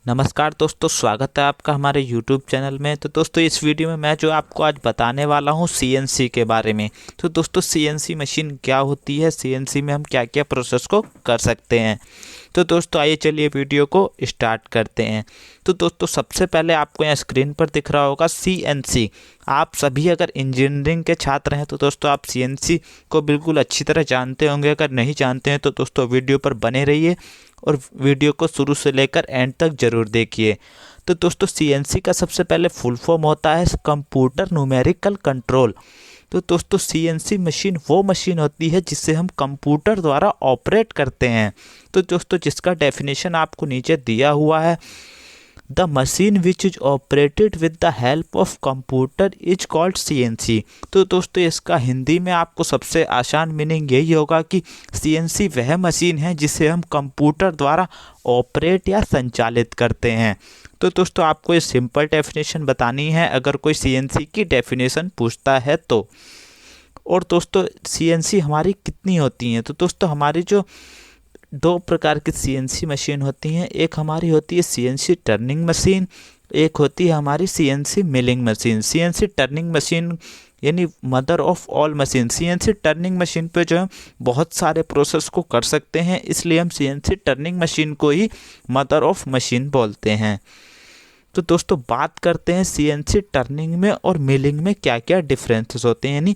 नमस्कार दोस्तों, स्वागत है आपका हमारे YouTube चैनल में। तो दोस्तों, इस वीडियो में मैं जो आपको आज बताने वाला हूँ CNC के बारे में। तो दोस्तों, CNC मशीन क्या होती है, CNC में हम क्या क्या प्रोसेस को कर सकते हैं। तो दोस्तों आइए चलिए वीडियो को स्टार्ट करते हैं। तो दोस्तों, सबसे पहले आपको यहाँ स्क्रीन पर दिख रहा होगा CNC। आप सभी अगर इंजीनियरिंग के छात्र हैं तो दोस्तों आप CNC को बिल्कुल अच्छी तरह जानते होंगे। अगर नहीं जानते हैं तो दोस्तों वीडियो पर बने रहिए और वीडियो को शुरू से लेकर एंड तक जरूर देखिए। तो दोस्तों, CNC का सबसे पहले फुल फॉर्म होता है कंप्यूटर न्यूमेरिकल कंट्रोल। तो दोस्तों, CNC मशीन वो मशीन होती है जिससे हम कंप्यूटर द्वारा ऑपरेट करते हैं। तो दोस्तों, जिसका डेफिनेशन आपको नीचे दिया हुआ है, the machine which is operated with the help of computer is called CNC। तो दोस्तों, इसका हिंदी में आपको सबसे आसान मीनिंग यही होगा कि CNC वह मशीन है जिसे हम कंप्यूटर द्वारा ऑपरेट या संचालित करते हैं। तो दोस्तों, आपको ये सिंपल डेफिनेशन बतानी है अगर कोई CNC की डेफिनेशन पूछता है तो। और दोस्तों, CNC हमारी कितनी होती हैं? तो दोस्तों, हमारी जो दो प्रकार की CNC मशीन होती हैं, एक हमारी होती है CNC टर्निंग मशीन, एक होती है हमारी CNC milling machine. CNC turning machine यानी mother of all machine. CNC turning machine पे जो है बहुत सारे प्रोसेस को कर सकते हैं, इसलिए हम CNC टर्निंग मशीन को ही मदर ऑफ मशीन बोलते हैं। तो दोस्तों, बात करते हैं CNC टर्निंग में और मिलिंग में क्या क्या डिफरेंसेस होते हैं। यानी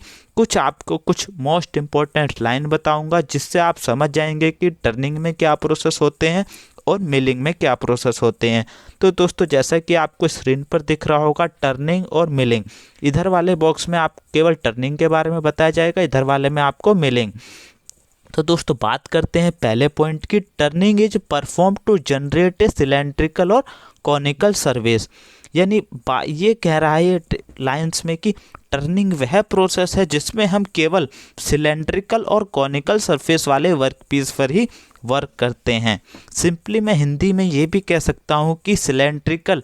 आपको कुछ मोस्ट इम्पोर्टेंट लाइन बताऊंगा जिससे आप समझ जाएंगे कि टर्निंग में क्या प्रोसेस होते हैं और मिलिंग में क्या प्रोसेस होते हैं। तो दोस्तों, जैसा कि आपको स्क्रीन पर दिख रहा होगा टर्निंग और मिलिंग, इधर वाले बॉक्स में आप केवल टर्निंग के बारे में बताया जाएगा, इधर वाले में आपको मिलिंग। तो दोस्तों, बात करते हैं पहले पॉइंट की। Turning is perform to generate a cylindrical और कॉनिकल सर्विस। यानी ये कह रहा है ये लाइंस में कि टर्निंग वह प्रोसेस है जिसमें हम केवल सिलेंड्रिकल और कॉनिकल सरफेस वाले वर्कपीस पर ही वर्क करते हैं। सिंपली मैं हिंदी में ये भी कह सकता हूँ कि सिलेंड्रिकल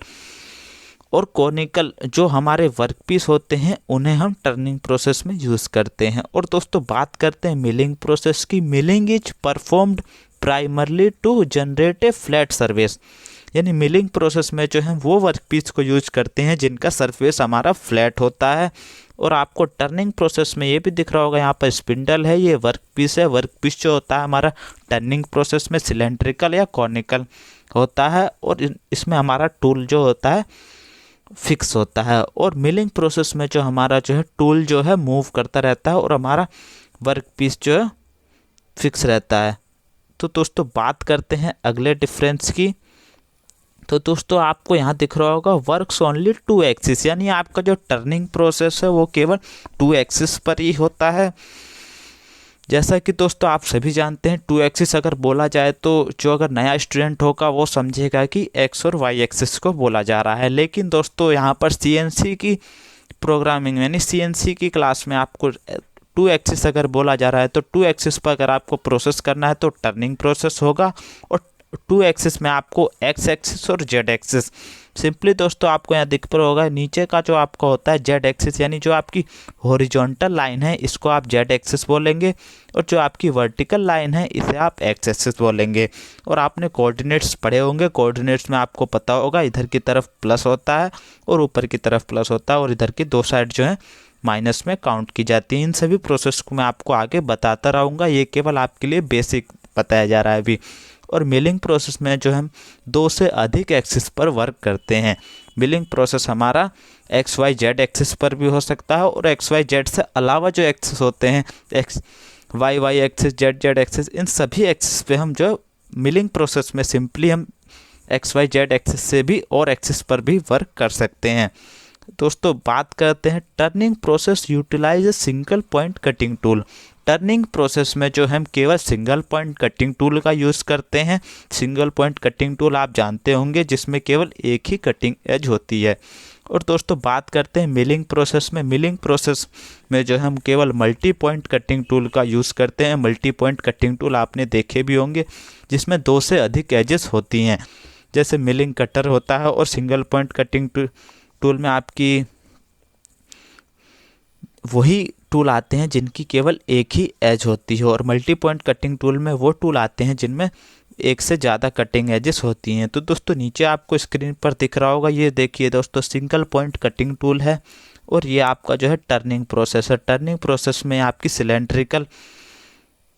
और कॉनिकल जो हमारे वर्कपीस होते हैं उन्हें हम टर्निंग प्रोसेस में यूज़ करते हैं। और दोस्तों, बात करते हैं मिलिंग प्रोसेस की। Milling is performed primarily to generate a flat surface. यानी मिलिंग प्रोसेस में जो है वो वर्कपीस को यूज करते हैं जिनका सरफेस हमारा फ्लैट होता है। और आपको टर्निंग प्रोसेस में ये भी दिख रहा होगा, यहाँ पर स्पिंडल है, ये वर्कपीस है। वर्कपीस जो होता है हमारा टर्निंग प्रोसेस में सिलेंड्रिकल या कॉनिकल होता है और इसमें हमारा टूल जो होता है फिक्स होता है। और मिलिंग प्रोसेस में जो हमारा जो है टूल जो है मूव करता रहता है और हमारा वर्कपीस जो है फिक्स रहता है। तो दोस्तों, बात करते हैं अगले डिफरेंस की। तो दोस्तों, आपको यहाँ दिख रहा होगा वर्क्स ओनली 2 एक्सिस। यानी आपका जो टर्निंग प्रोसेस है वो केवल 2 एक्सिस पर ही होता है। जैसा कि दोस्तों आप सभी जानते हैं 2 एक्सिस अगर बोला जाए तो जो अगर नया स्टूडेंट होगा वो समझेगा कि एक्स और वाई एक्सिस को बोला जा रहा है। लेकिन दोस्तों, यहाँ पर CNC की प्रोग्रामिंग यानी CNC की क्लास में आपको 2 एक्सिस अगर बोला जा रहा है तो 2 एक्सिस पर अगर आपको प्रोसेस करना है तो टर्निंग प्रोसेस होगा। और 2 एक्सिस में आपको एक्स एक्सिस और जेड एक्सिस। सिंपली दोस्तों, आपको यहाँ दिख पर होगा नीचे का जो आपका होता है जेड एक्सिस, यानी जो आपकी हॉरिजॉन्टल लाइन है इसको आप जेड एक्सिस बोलेंगे और जो आपकी वर्टिकल लाइन है इसे आप एक्स एक्सिस बोलेंगे। और आपने कोऑर्डिनेट्स पढ़े होंगे, कोऑर्डिनेट्स में आपको पता होगा इधर की तरफ प्लस होता है और ऊपर की तरफ प्लस होता है और इधर की दो साइड जो है माइनस में काउंट की जाती है। इन सभी प्रोसेस को मैं आपको आगे बताता रहूँगा, ये केवल आपके लिए बेसिक बताया जा रहा है अभी। और मिलिंग प्रोसेस में जो हम 2 से अधिक एक्सिस पर वर्क करते हैं। मिलिंग प्रोसेस हमारा एक्स वाई जेड एक्सिस पर भी हो सकता है और एक्स वाई जेड से अलावा जो एक्सिस होते हैं X Y Y axis Z Z axis, इन सभी एक्सिस पे हम जो मिलिंग प्रोसेस में सिंपली हम एक्स वाई जेड एक्सिस से भी और एक्सिस पर भी वर्क कर सकते हैं। दोस्तों, बात करते हैं turning process utilize a single point cutting tool. Turning process में जो हम केवल सिंगल पॉइंट कटिंग टूल का यूज़ करते हैं। सिंगल पॉइंट कटिंग टूल आप जानते होंगे जिसमें केवल एक ही कटिंग एज होती है। और दोस्तों, बात करते हैं मिलिंग प्रोसेस में। मिलिंग प्रोसेस में जो हम केवल मल्टी पॉइंट कटिंग टूल का यूज़ करते हैं। मल्टी पॉइंट कटिंग टूल आपने देखे भी होंगे जिसमें 2 से अधिक एजेस होती हैं, जैसे मिलिंग कटर होता है। और सिंगल पॉइंट कटिंग टूल में आपकी वही टूल आते हैं जिनकी केवल एक ही एज होती है। और मल्टी पॉइंट कटिंग टूल में वो टूल आते हैं जिनमें एक से ज़्यादा कटिंग एजेस होती हैं। तो दोस्तों नीचे आपको स्क्रीन पर दिख रहा होगा, ये देखिए दोस्तों सिंगल पॉइंट कटिंग टूल है और ये आपका जो है टर्निंग प्रोसेस है। टर्निंग प्रोसेस में आपकी सिलेंड्रिकल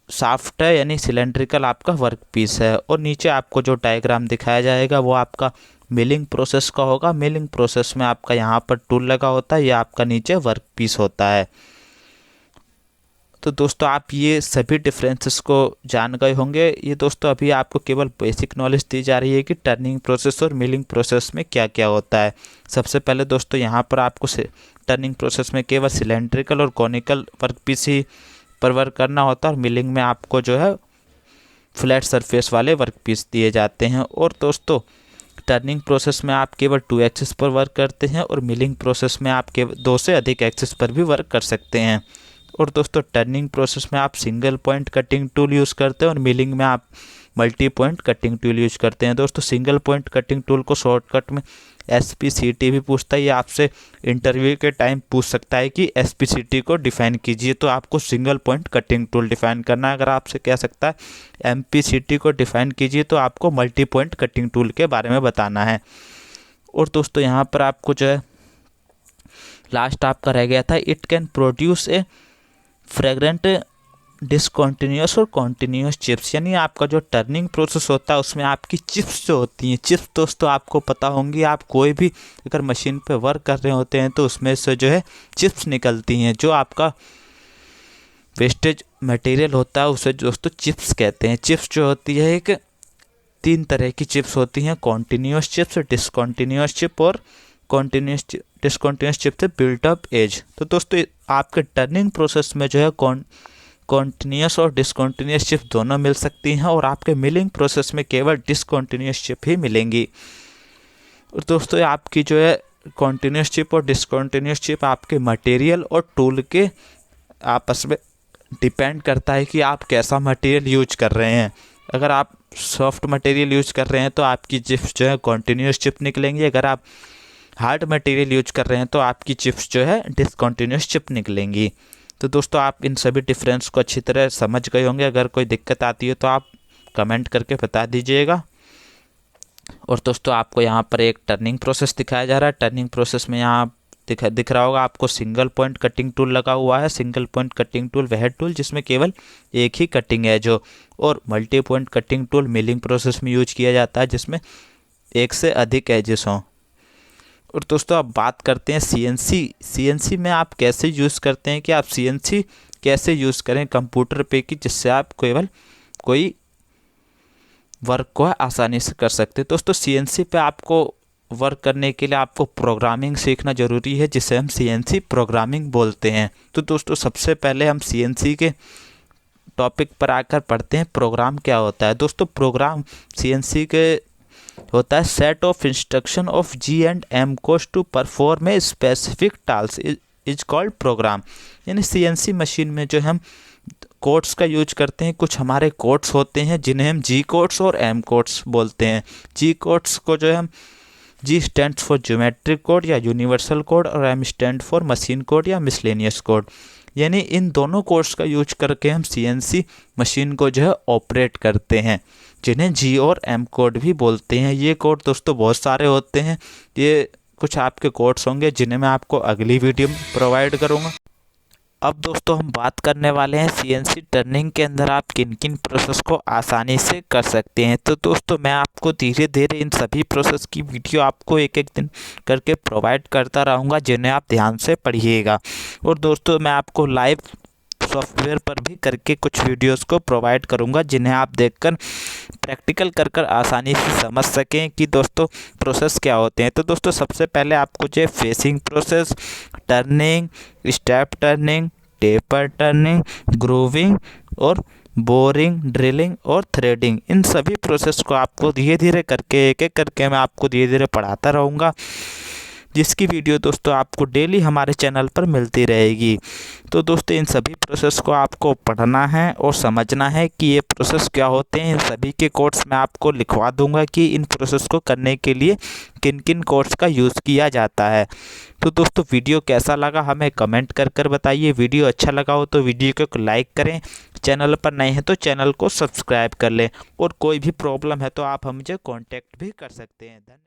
शाफ्ट है, यानी सिलेंड्रिकल आपका वर्क पीस है। और नीचे आपको जो डायग्राम दिखाया जाएगा वो आपका मिलिंग प्रोसेस का होगा। मिलिंग प्रोसेस में आपका यहाँ पर टूल लगा होता है, ये आपका नीचे वर्क पीस होता है। तो दोस्तों आप ये सभी डिफरेंसेस को जान गए होंगे। ये दोस्तों अभी आपको केवल बेसिक नॉलेज दी जा रही है कि टर्निंग प्रोसेस और मिलिंग प्रोसेस में क्या क्या होता है। सबसे पहले दोस्तों यहाँ पर आपको टर्निंग प्रोसेस में केवल सिलेंड्रिकल और कॉनिकल वर्क पीस ही पर वर्क करना होता है और मिलिंग में आपको जो है फ्लैट सरफेस वाले वर्क पीस दिए जाते हैं। और दोस्तों टर्निंग प्रोसेस में आप केवल 2 एक्सिस पर वर्क करते हैं और मिलिंग प्रोसेस में आप केवल 2 से अधिक एक्सिस पर भी वर्क कर सकते हैं। और दोस्तों टर्निंग प्रोसेस में आप single point cutting tool use करते हैं और मिलिंग में आप multi point cutting tool use करते हैं। दोस्तों सिंगल पॉइंट कटिंग टूल को शॉर्टकट में SPCT भी पूछता है। ये आपसे इंटरव्यू के टाइम पूछ सकता है कि SPCT को डिफाइन कीजिए, तो आपको single point cutting tool define करना है। अगर आपसे कह सकता है MPCT को डिफाइन कीजिए, तो आपको मल्टी पॉइंट कटिंग टूल के बारे में बताना है। और दोस्तों यहाँ पर आपको जो है लास्ट आपका रह गया था, it can produce a fragrant discontinuous और कॉन्टीन्यूस चिप्स। यानी आपका जो टर्निंग प्रोसेस होता है उसमें आपकी चिप्स जो होती हैं, चिप्स दोस्तों आपको पता होंगी, आप कोई भी अगर मशीन पे वर्क कर रहे होते हैं तो उसमें से जो है चिप्स निकलती हैं। जो आपका वेस्टेज मटेरियल होता है उसे दोस्तों चिप्स कहते हैं। चिप्स जो होती है एक 3 तरह की चिप्स होती हैं, कॉन्टीन्यूस चिप्स, डिसकॉन्टीन्यूस चिप और डिसकॉन्टीन्यूस चिप से बिल्ट अप एज। तो दोस्तों आपके टर्निंग प्रोसेस में जो है कॉन्टीन्यूस और डिसकॉन्टीन्यूस चिप दोनों मिल सकती हैं और आपके मिलिंग प्रोसेस में केवल डिसकॉन्टीन्यूस चिप ही मिलेंगी। और दोस्तों आपकी जो है कॉन्टीन्यूस चिप और डिसकॉन्टीन्यूस चिप आपके मटेरियल और टूल के आपस में डिपेंड करता है कि आप कैसा मटेरियल यूज कर रहे हैं। अगर आप सॉफ्ट मटेरियल यूज कर रहे हैं तो आपकी चिप्स जो है कॉन्टीन्यूस चिप निकलेंगी। अगर आप हार्ड मटेरियल यूज कर रहे हैं तो आपकी चिप्स जो है डिसकॉन्टीन्यूस चिप निकलेंगी। तो दोस्तों आप इन सभी डिफरेंस को अच्छी तरह समझ गए होंगे। अगर कोई दिक्कत आती है तो आप कमेंट करके बता दीजिएगा। और दोस्तों आपको यहाँ पर एक टर्निंग प्रोसेस दिखाया जा रहा है। टर्निंग प्रोसेस में यहाँ दिख रहा होगा आपको सिंगल पॉइंट कटिंग टूल लगा हुआ है। सिंगल पॉइंट कटिंग टूल वह टूल जिसमें केवल एक ही कटिंग एज हो। और multi point cutting tool milling process में यूज किया जाता है जिसमें एक से अधिक एजेस हों। और दोस्तों अब बात करते हैं CNC में आप कैसे यूज़ करते हैं कि आप CNC कैसे यूज़ करें कंप्यूटर पे कि जिससे आप केवल कोई वर्क को आसानी से कर सकते हैं। दोस्तों CNC पे आपको वर्क करने के लिए आपको प्रोग्रामिंग सीखना ज़रूरी है, जिसे हम CNC प्रोग्रामिंग बोलते हैं। तो दोस्तों सबसे पहले हम CNC के टॉपिक पर आकर पढ़ते हैं प्रोग्राम क्या होता है। दोस्तों प्रोग्राम CNC के होता है set of instruction of G and M codes to perform a specific task is called program. यानी CNC मशीन में जो हम कोड्स का यूज करते हैं, कुछ हमारे कोड्स होते हैं जिन्हें हम G कोड्स और M कोड्स बोलते हैं। G कोड्स को जो है हम G stands for geometric code या यूनिवर्सल कोड और M stand for machine code या मिसलेनियस कोड। यानी इन दोनों कोड्स का यूज करके हम CNC मशीन को जो है ऑपरेट करते हैं, जिन्हें G और M कोड भी बोलते हैं। ये कोड दोस्तों बहुत सारे होते हैं, ये कुछ आपके कोड्स होंगे जिन्हें मैं आपको अगली वीडियो में प्रोवाइड करूँगा। अब दोस्तों हम बात करने वाले हैं CNC टर्निंग के अंदर आप किन किन प्रोसेस को आसानी से कर सकते हैं। तो दोस्तों मैं आपको धीरे धीरे इन सभी प्रोसेस की वीडियो आपको एक एक दिन करके प्रोवाइड करता रहूँगा, जिन्हें आप ध्यान से पढ़िएगा। और दोस्तों मैं आपको लाइव सॉफ्टवेयर पर भी करके कुछ वीडियोस को प्रोवाइड करूंगा, जिन्हें आप देखकर प्रैक्टिकल कर आसानी से समझ सकें कि दोस्तों प्रोसेस क्या होते हैं। तो दोस्तों सबसे पहले आपको जो facing process, turning, step turning, taper turning, grooving और बोरिंग, ड्रिलिंग और थ्रेडिंग, इन सभी प्रोसेस को आपको धीरे धीरे करके एक एक करके मैं आपको धीरे धीरे पढ़ाता रहूँगा। जिसकी वीडियो दोस्तों आपको डेली हमारे चैनल पर मिलती रहेगी। तो दोस्तों इन सभी प्रोसेस को आपको पढ़ना है और समझना है कि ये प्रोसेस क्या होते हैं। इन सभी के कोड्स मैं आपको लिखवा दूंगा कि इन प्रोसेस को करने के लिए किन किन कोड्स का यूज़ किया जाता है। तो दोस्तों वीडियो कैसा लगा हमें कमेंट कर बताइए। वीडियो अच्छा लगा हो तो वीडियो को लाइक करें, चैनल पर नए हैं तो चैनल को सब्सक्राइब कर लें, और कोई भी प्रॉब्लम है तो आप मुझे कांटेक्ट भी कर सकते हैं। धन्यवाद।